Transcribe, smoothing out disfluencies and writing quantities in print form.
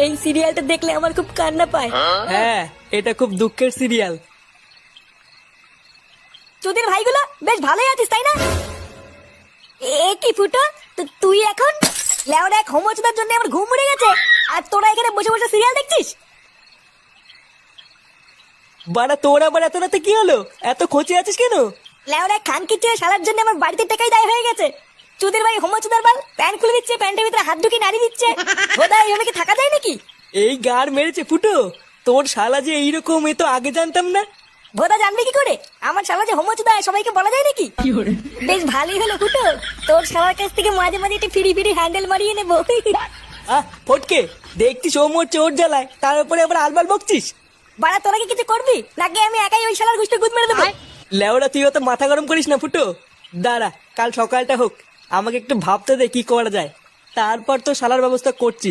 এই সিরিয়ালটা দেখলে আমার খুব কান্না পায়। হ্যাঁ, এটা খুব দুঃখের সিরিয়াল। তোদের ভাইগুলো বেশ ভালোই আছিস তাই না? এ কি ফুটো, তুই এখন লেওরা এক হোমোচোদার জন্য আমার ঘুম উড়ে গেছে, আর তোরা এখানে বসে বসে সিরিয়াল দেখছিস? বাড়া তোর আবার এত রাতে কি হলো? এত খোঁচে আছিস কেন? লেওরা খানকিচ্ছে শালার জন্য আমার বাড়িতে টাকাই দায় হয়ে গেছে। চুদির ভাই হোমোচোদার বাল প্যান্ট খুলে দিচ্ছে, প্যান্টের ভিতরে হাত ঢুকিয়ে নাড়ি দিচ্ছে। খোদা, এইভাবে কি থাকা যায় নাকি? এই গাড় মেরেছে ফুটো, তোর শালা যে এইরকম, এ তো আগে জানতাম না। ভোদা জানবে কি করে আমার শালা যে হোমোচোদা, সবাইকে বলা যায় নাকি? বেশ ভালোই হলো ফুটো, তোর শালার কাছ থেকে মাঝে মাঝে একটু ফিরি ফিরি হ্যান্ডেল মারিয়ে নেবো। ফটকে, দেখছিস ও মরছে ওর জ্বালায়, তার উপরে আবার আলবাল বকছিস। বাড়া, তোরা কি কিছু করবি নাকি আমি একাই ওই শালার গুষ্টি গুদ মেরে দেবো? লেওড়া, তুই অত মাথা গরম করিস না ফুটো। দাঁড়া, কাল সকালটা হোক, আমাকে একটু ভাবতে দে কি করা যায়, তারপর তো শালার ব্যবস্থা করছি।